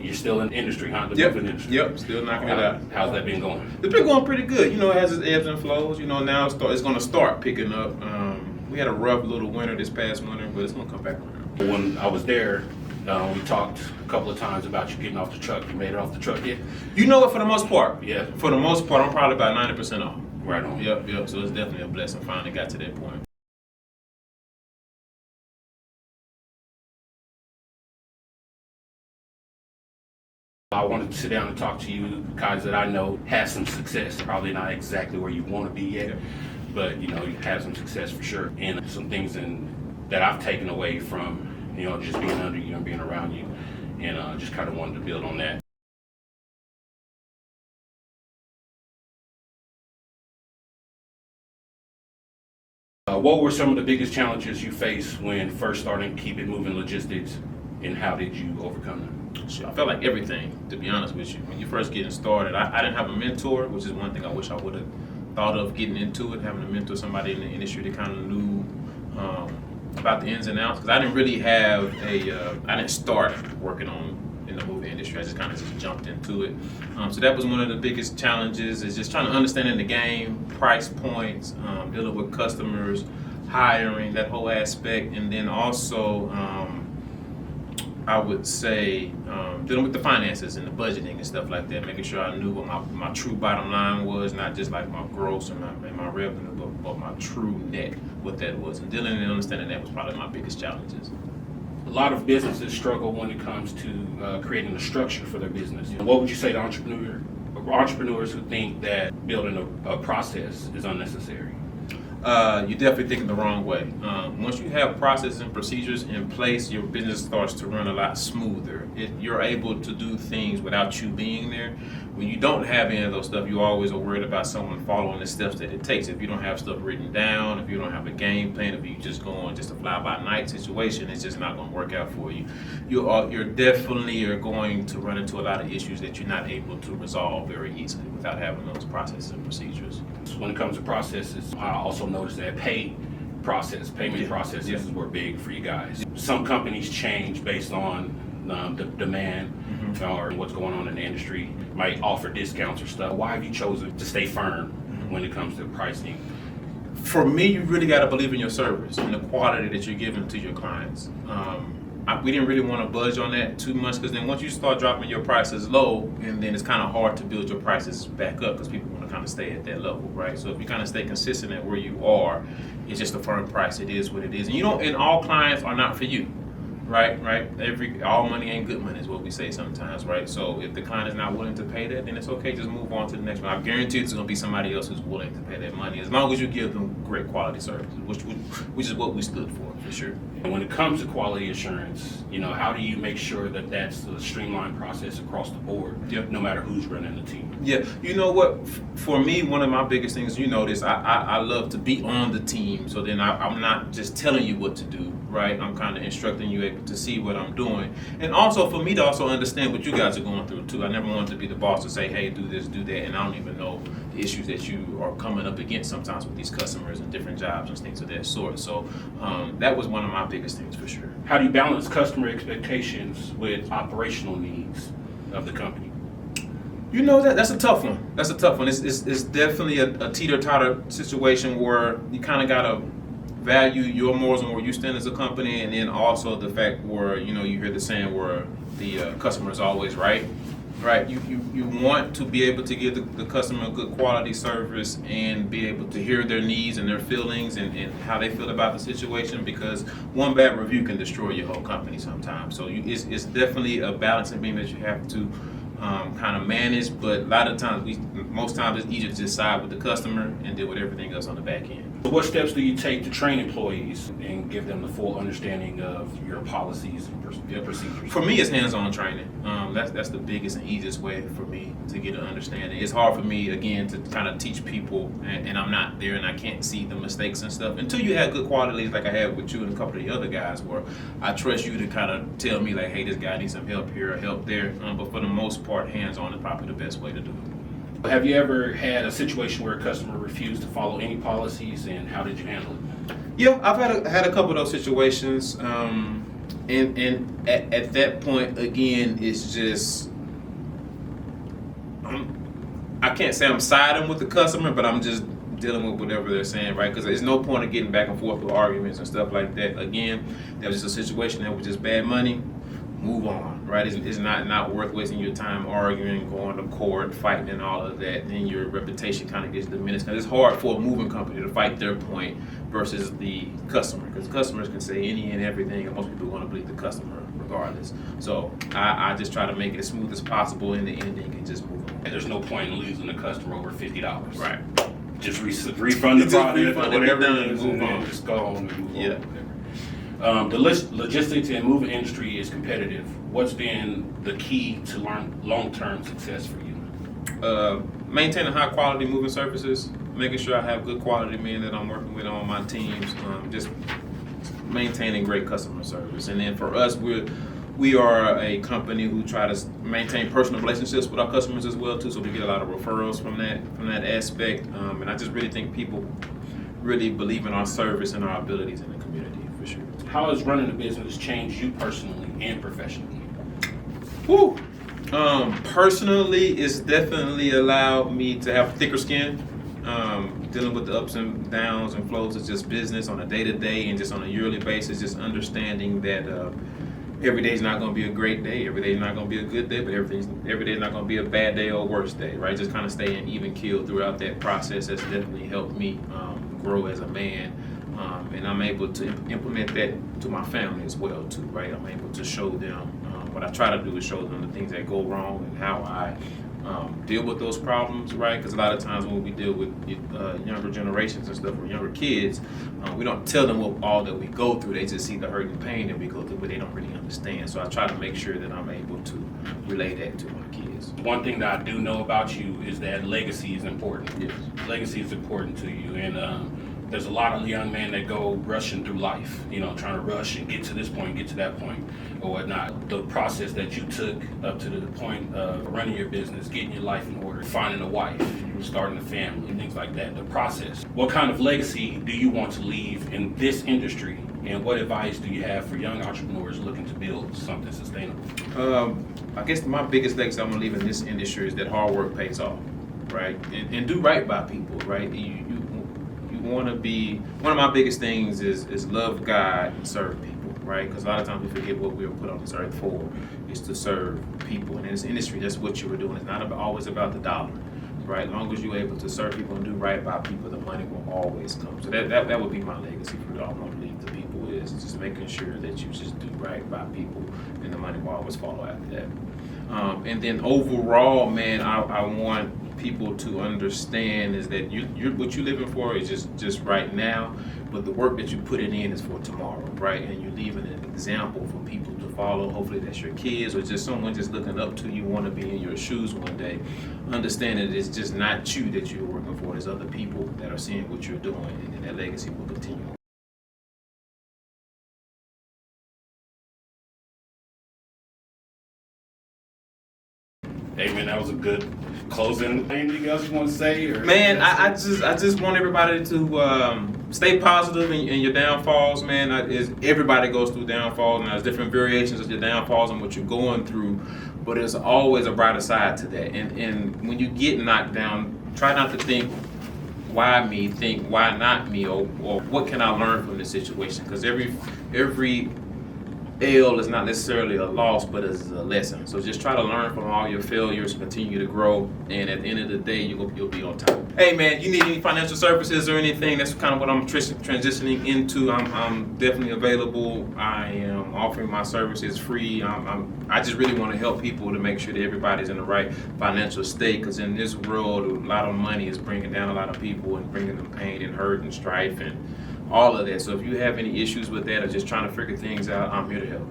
you're still in the industry, huh? The Yep. roofing industry. Yep. Still knocking it out. How's that been going? It's been going pretty good. You know, it has its ebbs and flows. You know, now it's going to start picking up. We had a rough little winter this past winter, but it's going to come back around. When I was there, we talked a couple of times about you getting off the truck. You made it off the truck yet? You know what? For the most part, Yeah. For the most part, I'm probably about 90% off. Right on. Yep. So it's definitely a blessing. Finally got to that point. I wanted to sit down and talk to you guys that I know had some success. Probably not exactly where you want to be yet, but you know, you had some success for sure. And some things that I've taken away from, you know, just being under you and being around you, and just kind of wanted to build on that. What were some of the biggest challenges you faced when first starting Keep It Moving Logistics, and how did you overcome them? I felt like everything, to be honest with you. When you first getting started, I didn't have a mentor, which is one thing I wish I would have thought of getting into it, having a mentor, somebody in the industry that kind of knew about the ins and outs. Because I didn't really have I didn't start working in the movie industry. I just kind of just jumped into it. So that was one of the biggest challenges, is just trying to understand the game, price points, dealing with customers, hiring, that whole aspect, and then also I would say dealing with the finances and the budgeting and stuff like that, making sure I knew what my true bottom line was, not just like my gross and my revenue, but my true net, what that was. And dealing and understanding that was probably my biggest challenges. A lot of businesses struggle when it comes to creating a structure for their business. What would you say to entrepreneurs who think that building a process is unnecessary? You're definitely thinking the wrong way. Once you have processes and procedures in place, your business starts to run a lot smoother. You're able to do things without you being there. When you don't have any of those stuff, you always are worried about someone following the steps that it takes. If you don't have stuff written down, if you don't have a game plan, if you just go on just a fly-by-night situation, it's just not going to work out for you. You're definitely going to run into a lot of issues that you're not able to resolve very easily without having those processes and procedures. When it comes to processes, I also noticed that payment processes were big for you guys. Some companies change based on the demand or what's going on in the industry, might offer discounts or stuff. Why have you chosen to stay firm when it comes to pricing? For me, you really got to believe in your service and the quality that you're giving to your clients. We didn't really want to budge on that too much, because then once you start dropping your prices low, and then it's kind of hard to build your prices back up, because people want to kind of stay at that level, right? So if you kind of stay consistent at where you are, it's just a firm price. It is what it is, and and all clients are not for you. Right. All money ain't good money is what we say sometimes, right? So if the client is not willing to pay that, then it's okay. Just move on to the next one. I guarantee there's going to be somebody else who's willing to pay that money, as long as you give them great quality services, which is what we stood for sure. And when it comes to quality assurance, how do you make sure that that's a streamlined process across the board, no matter who's running the team? Yeah, you know what? For me, one of my biggest things, I love to be on the team. So then I'm not just telling you what to do, right? I'm kind of instructing you to see what I'm doing. And also for me to also understand what you guys are going through too. I never wanted to be the boss to say, hey, do this, do that, and I don't even know the issues that you are coming up against sometimes with these customers and different jobs and things of that sort. So that was one of my biggest things for sure. How do you balance customer expectations with operational needs of the company? That's a tough one. It's definitely a teeter-totter situation where you kind of got to value your morals and where you stand as a company, and then also the fact where, you hear the saying where the customer is always right. Right, you want to be able to give the customer a good quality service and be able to hear their needs and their feelings and how they feel about the situation, because one bad review can destroy your whole company sometimes. So it's definitely a balancing beam that you have to kind of manage, but a lot of times, most times it's easier to just side with the customer and deal with everything else on the back end. So what steps do you take to train employees and give them the full understanding of your policies and procedures? For me, it's hands-on training. That's the biggest and easiest way for me to get an understanding. It's hard for me, again, to kind of teach people, and I'm not there and I can't see the mistakes and stuff until you have good quality leads like I have with you and a couple of the other guys, where I trust you to kind of tell me like, hey, this guy needs some help here or help there. But for the most part, hands-on is probably the best way to do it. Have you ever had a situation where a customer refused to follow any policies, and how did you handle it? Yeah, I've had a couple of those situations. And at that point, again, it's just, I can't say I'm siding with the customer, but I'm just dealing with whatever they're saying, right? Because there's no point of getting back and forth with arguments and stuff like that. Again, that was just a situation that was just bad money. Move on, right? It's not worth wasting your time arguing, going to court, fighting, and all of that. Then your reputation kind of gets diminished. Because it's hard for a moving company to fight their point versus the customer, because customers can say any and everything, and most people are going to believe the customer regardless. So I just try to make it as smooth as possible in the ending and just move on. And there's no point in losing a customer over $50. Right. Just refund the Just product refund or it, whatever done, it is, move and then on. just go home and move Yeah. on. The logistics and moving industry is competitive. What's been the key to long-term success for you? Maintaining high quality moving services, making sure I have good quality men that I'm working with on my teams, just maintaining great customer service. And then for us, we are a company who try to maintain personal relationships with our customers as well too, so we get a lot of referrals from that aspect. And I just really think people really believe in our service and our abilities in the community, for sure. How has running a business changed you personally and professionally? Whew. Personally, it's definitely allowed me to have thicker skin. Dealing with the ups and downs and flows of just business on a day-to-day and just on a yearly basis, just understanding that every day is not going to be a great day, every day is not going to be a good day, but every day is not going to be a bad day or a worse day, right? Just kind of staying even keeled throughout that process has definitely helped me grow as a man. And I'm able to implement that to my family as well too, right? I'm able to show them, what I try to do is show them the things that go wrong and how I deal with those problems, right? Because a lot of times when we deal with younger generations and stuff, or younger kids, we don't tell them all that we go through. They just see the hurt and pain that we go through, but they don't really understand. So I try to make sure that I'm able to relay that to my kids. One thing that I do know about you is that legacy is important. Yes. Legacy is important to you, and there's a lot of young men that go rushing through life, trying to rush and get to this point, get to that point, or whatnot. The process that you took up to the point of running your business, getting your life in order, finding a wife, starting a family, things like that, the process. What kind of legacy do you want to leave in this industry, and what advice do you have for young entrepreneurs looking to build something sustainable? I guess my biggest legacy I'm going to leave in this industry is that hard work pays off, right? And do right by people, right? You want to be, one of my biggest things is love God and serve people, right? Because a lot of times we forget what we were put on this earth for, is to serve people. And in this industry, that's what you were doing. It's not always about the dollar, right? As long as you're able to serve people and do right by people, the money will always come. So that would be my legacy for what I want to leave to people, is just making sure that you just do right by people, and the money will always follow after that. And then overall, man, I want people to understand is that you're what you're living for is just right now, but the work that you put in is for tomorrow, right? And you're leaving an example for people to follow. Hopefully that's your kids or just someone just looking up to you, want to be in your shoes one day. Understand that it's just not you that you're working for. There's other people that are seeing what you're doing, and then that legacy will continue. Hey man, that was a good closing. Anything else you want to say? Or Man, I just want everybody to stay positive in your downfalls, man. Everybody goes through downfalls, and there's different variations of your downfalls and what you're going through, but there's always a brighter side to that. And when you get knocked down, try not to think, why me? Think, why not me? Or what can I learn from this situation? Because every L is not necessarily a loss, but it's a lesson. So just try to learn from all your failures, continue to grow, and at the end of the day, you'll be on top. Hey man, you need any financial services or anything? That's kind of what I'm transitioning into. I'm definitely available. I am offering my services free. I just really want to help people to make sure that everybody's in the right financial state, because in this world, a lot of money is bringing down a lot of people and bringing them pain and hurt and strife and all of that. So if you have any issues with that or just trying to figure things out, I'm here to help.